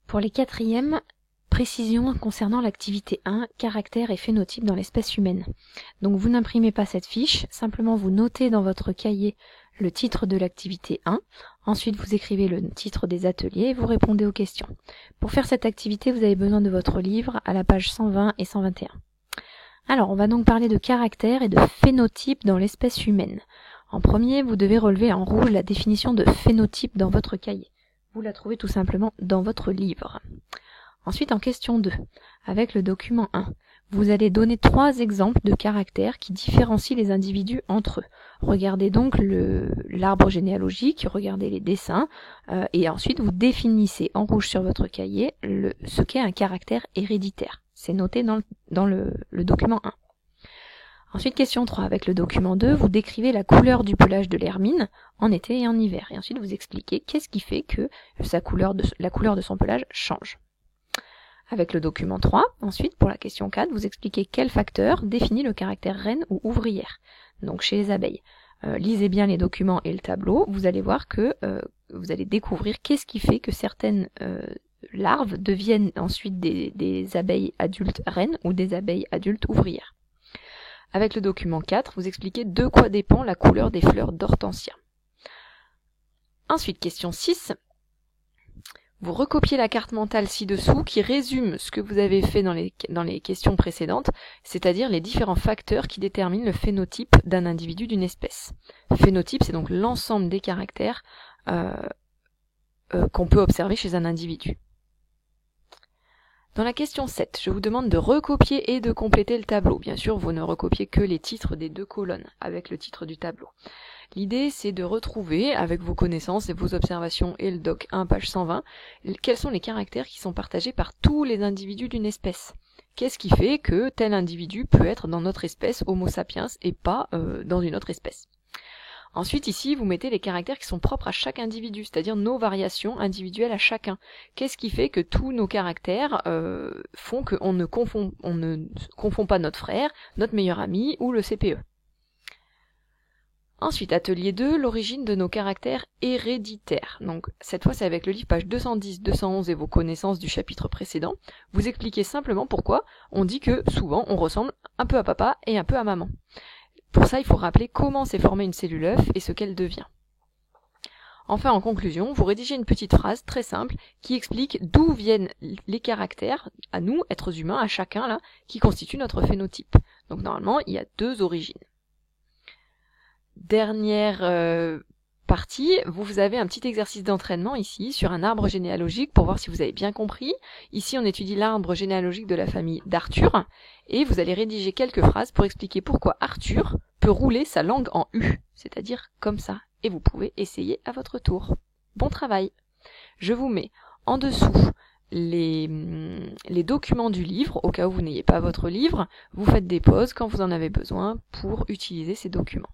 Pour les quatrièmes, précision concernant l'activité 1, caractère et phénotype dans l'espèce humaine. Donc vous n'imprimez pas cette fiche, simplement vous notez dans votre cahier le titre de l'activité 1, ensuite vous écrivez le titre des ateliers et vous répondez aux questions. Pour faire cette activité, vous avez besoin de votre livre à la page 120 et 121. Alors, on va donc parler de caractère et de phénotype dans l'espèce humaine. En premier, vous devez relever en rouge la définition de phénotype dans votre cahier. Vous la trouvez tout simplement dans votre livre. Ensuite, en question 2, avec le document 1, vous allez donner 3 exemples de caractères qui différencient les individus entre eux. Regardez donc l'arbre généalogique, regardez les dessins, et ensuite vous définissez en rouge sur votre cahier ce qu'est un caractère héréditaire. C'est noté dans le document 1. Ensuite, question 3, avec le document 2, vous décrivez la couleur du pelage de l'hermine en été et en hiver. Et ensuite, vous expliquez qu'est-ce qui fait que la couleur de son pelage change. Avec le document 3, ensuite, pour la question 4, vous expliquez quel facteur définit le caractère reine ou ouvrière, donc chez les abeilles. Lisez bien les documents et le tableau, vous allez voir que vous allez découvrir qu'est-ce qui fait que certaines larves deviennent ensuite des abeilles adultes reines ou des abeilles adultes ouvrières. Avec le document 4, vous expliquez de quoi dépend la couleur des fleurs d'hortensia. Ensuite, question 6. Vous recopiez la carte mentale ci-dessous qui résume ce que vous avez fait dans les questions précédentes, c'est-à-dire les différents facteurs qui déterminent le phénotype d'un individu d'une espèce. Le phénotype, c'est donc l'ensemble des caractères qu'on peut observer chez un individu. Dans la question 7, je vous demande de recopier et de compléter le tableau. Bien sûr, vous ne recopiez que les titres des 2 colonnes avec le titre du tableau. L'idée, c'est de retrouver, avec vos connaissances et vos observations et le doc 1, page 120, quels sont les caractères qui sont partagés par tous les individus d'une espèce. Qu'est-ce qui fait que tel individu peut être dans notre espèce Homo sapiens et pas dans une autre espèce. Ensuite, ici, vous mettez les caractères qui sont propres à chaque individu, c'est-à-dire nos variations individuelles à chacun. Qu'est-ce qui fait que tous nos caractères font qu'on ne confond pas notre frère, notre meilleur ami ou le CPE. Ensuite, atelier 2, l'origine de nos caractères héréditaires. Donc, cette fois, c'est avec le livre page 210, 211 et vos connaissances du chapitre précédent. Vous expliquez simplement pourquoi on dit que souvent on ressemble un peu à papa et un peu à maman. Pour ça, il faut rappeler comment s'est formée une cellule œuf et ce qu'elle devient. Enfin, en conclusion, vous rédigez une petite phrase très simple qui explique d'où viennent les caractères, à nous, êtres humains, à chacun, là, qui constituent notre phénotype. Donc normalement, il y a 2 origines. Dernière partie, vous avez un petit exercice d'entraînement ici sur un arbre généalogique pour voir si vous avez bien compris. Ici, on étudie l'arbre généalogique de la famille d'Arthur et vous allez rédiger quelques phrases pour expliquer pourquoi Arthur peut rouler sa langue en U, c'est-à-dire comme ça. Et vous pouvez essayer à votre tour. Bon travail. Je vous mets en dessous les documents du livre, au cas où vous n'ayez pas votre livre. Vous faites des pauses quand vous en avez besoin pour utiliser ces documents.